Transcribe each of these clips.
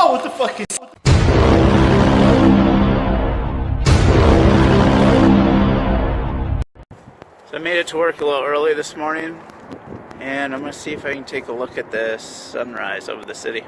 Oh, what the fuck is... So I made it to work a little early this morning, and I'm going to see if I can take a look at this sunrise over the city.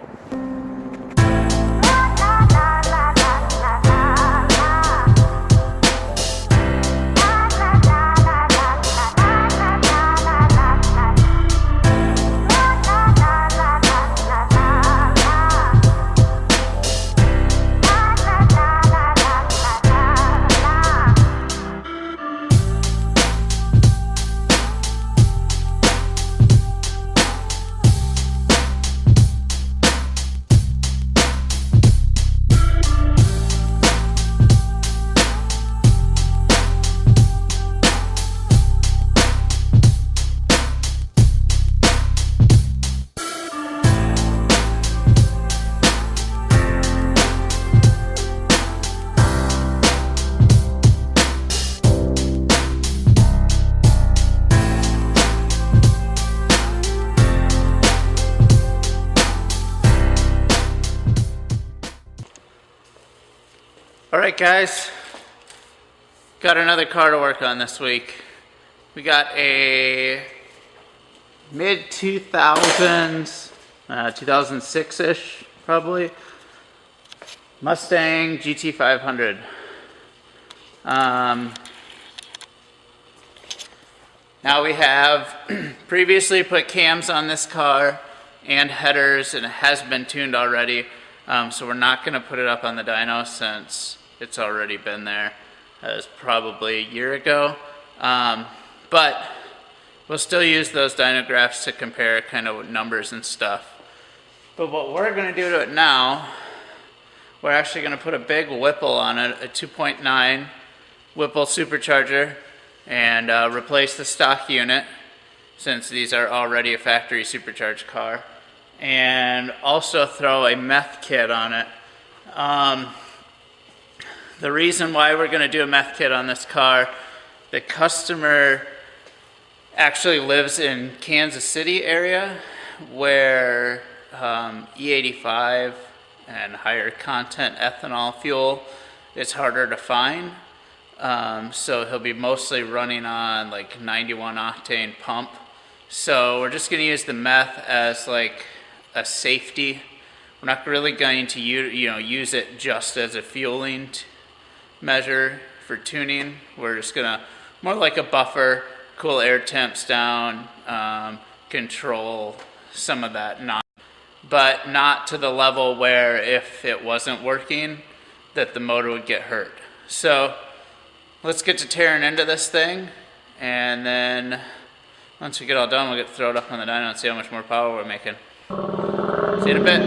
Alright guys, got another car to work on this week. We got a mid-2000s, 2006-ish probably, Mustang GT500. Now we have previously put cams on this car and headers, and it has been tuned already. So we're not going to put it up on the dyno since it's already been there. That was probably a year ago. But we'll still use those dyno graphs to compare kind of numbers and stuff. But what we're going to do to it now, we're actually going to put a big Whipple on it, a 2.9 Whipple Supercharger, and replace the stock unit since these are already a factory supercharged car. And also throw a meth kit on it. The reason why we're going to do a meth kit on this car, the customer actually lives in Kansas City area where E85 and higher content ethanol fuel is harder to find. So he'll be mostly running on like 91 octane pump. So we're just going to use the meth as like a safety. We're not really going to use it just as a fueling measure for tuning. We're just gonna more like a buffer, cool air temps down, control some of that, but not to the level where if it wasn't working that the motor would get hurt. So let's get to tearing into this thing, and then once we get all done, we'll get to throw it up on the dyno and see how much more power we're making. See you in a bit.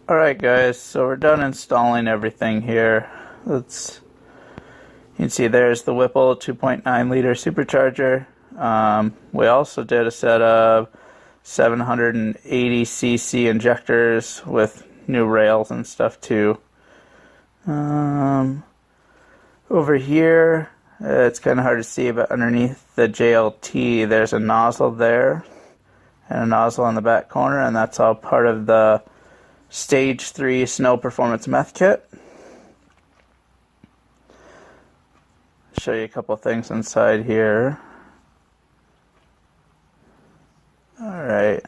Alright guys, so we're done installing everything here. You can see there's the Whipple 2.9 liter supercharger. We also did a set of 780cc injectors with new rails and stuff too. Over here, it's kind of hard to see, but underneath the JLT there's a nozzle there and a nozzle on the back corner, and that's all part of the Stage 3 SnowPerformance meth kit. Show you a couple things inside here. Alright.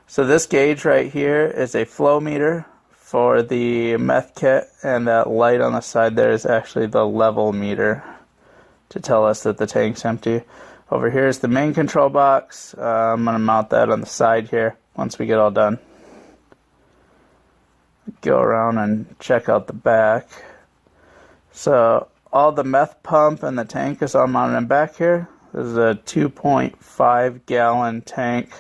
So this gauge right here is a flow meter for the meth kit, and that light on the side there is actually the level meter to tell us that the tank's empty. Over here is the main control box. I'm going to mount that on the side here once we get all done. Go around and check out the back. So all the meth pump and the tank is all mounted in back here. This is a 2.5 gallon tank.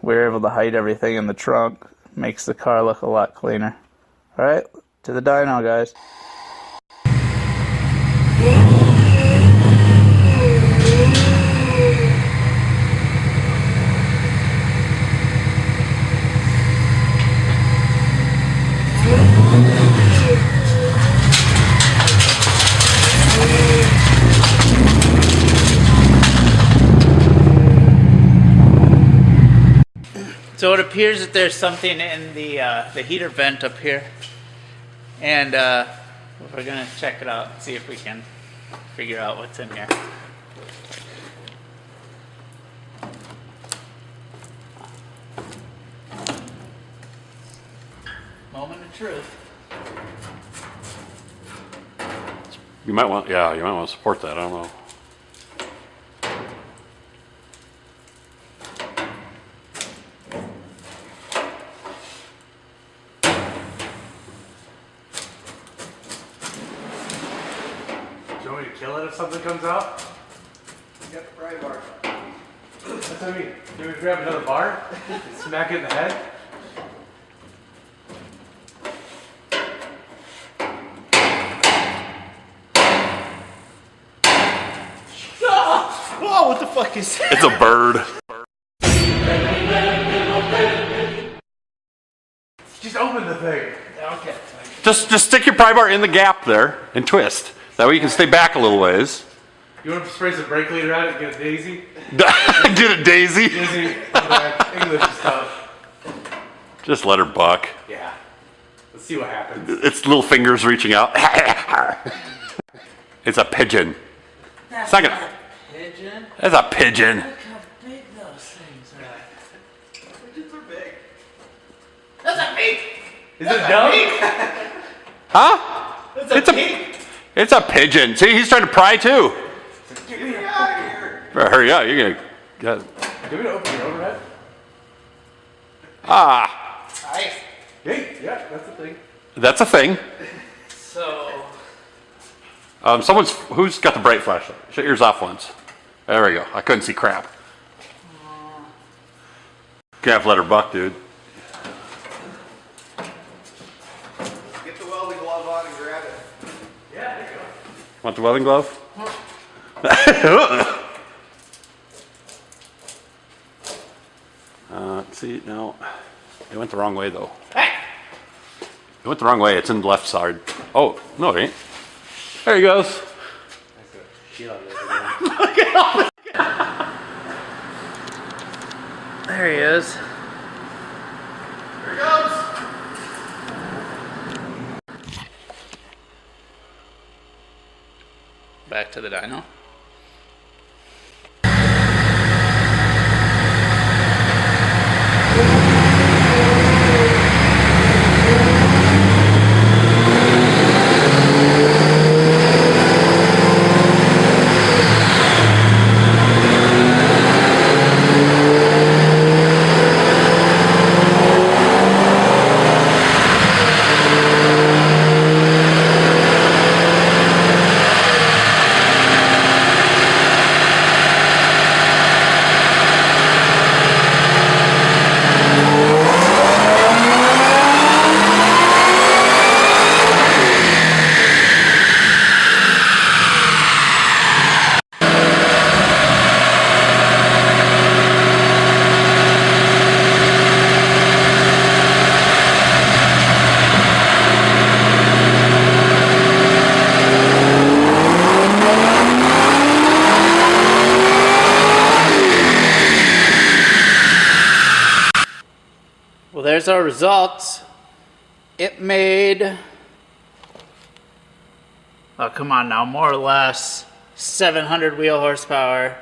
We're able to hide everything in the trunk. Makes the car look a lot cleaner. Alright, to the dyno, guys. So it appears that there's something in the heater vent up here, and we're gonna check it out and see if we can figure out what's in here. Moment of truth. You might want, yeah, you might want to support that. I don't know. Do you want me to kill it if something comes out? Get the pry bar. That's what I mean. Do you want me to grab another bar? Smack it in the head? Oh, what the fuck is that? It's a bird. Just open the thing. Okay. Just stick your pry bar in the gap there and twist. That way you can stay back a little ways. You want to spray some brake leader at it and get a daisy? Get it, Daisy. Daisy, English is tough. Just let her buck. Yeah. Let's see what happens. Its little fingers reaching out. It's a pigeon. That's Second. not a pigeon. It's a pigeon. Look how big those things are. Pigeons are big. That's a pig. Is it dumb? Huh? That's a pig. It's a pigeon. See, he's trying to pry too. Get me out of here. Hurry up, you're gonna get. Do you want me to open your overhead? Ah, Nice. Hey, yeah, that's the thing. that's a thing. So, Who's got the bright flashlight? Shut yours off once. There we go. I couldn't see crap. Gonna have to let her buck, dude. Get the welding glove on and grab it. Yeah, there you go. Want the welding glove? Let's see, no. It went the wrong way, though. hey. It went the wrong way. It's in the left side. Oh, no, it ain't. There he goes. There he is. Here it goes. Back to the dyno. Well, there's our results. It made, oh come on now, more or less 700 wheel horsepower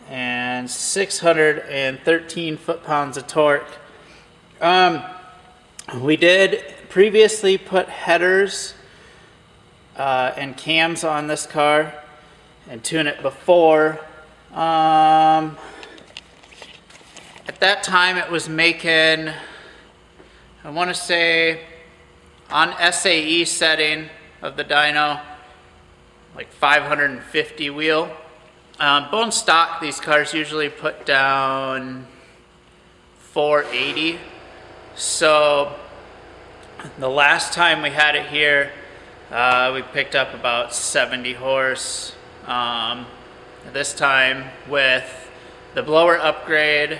and 613 foot-pounds of torque. We did previously put headers and cams on this car and tune it before. At that time it was making, I want to say, on SAE setting of the dyno, like 550 wheel. Bone stock, these cars usually put down 480. So the last time we had it here, we picked up about 70 horse. This time with the blower upgrade,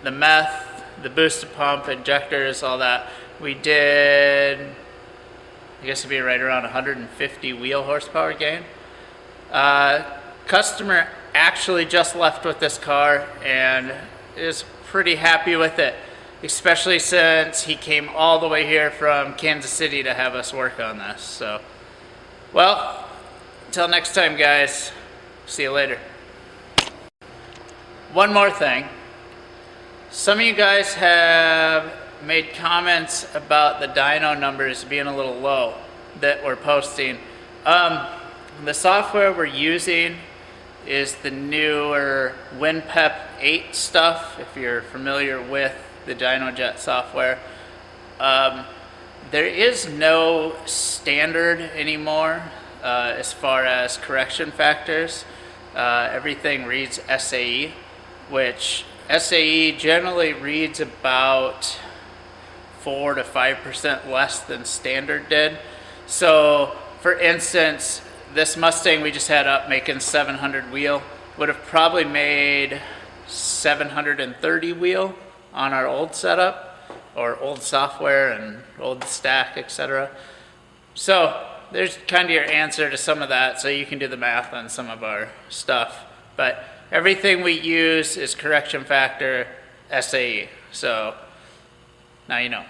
the meth, the boosted pump, injectors, all that, we did, I guess it'd be right around 150 wheel horsepower gain. Customer actually just left with this car and is pretty happy with it, especially since he came all the way here from Kansas City to have us work on this. So, well, until next time, guys, see you later. One more thing. Some of you guys have made comments about the dyno numbers being a little low that we're posting. The software we're using is the newer WinPep 8 stuff, if you're familiar with the DynoJet software. There is no standard anymore as far as correction factors. Everything reads SAE, which SAE generally reads about 4 to 5% less than standard did. So, for instance, this Mustang we just had up making 700 wheel would have probably made 730 wheel on our old setup or old software and old stack, etc. So there's kind of your answer to some of that, so you can do the math on some of our stuff. But everything we use is correction factor SAE. So now you know.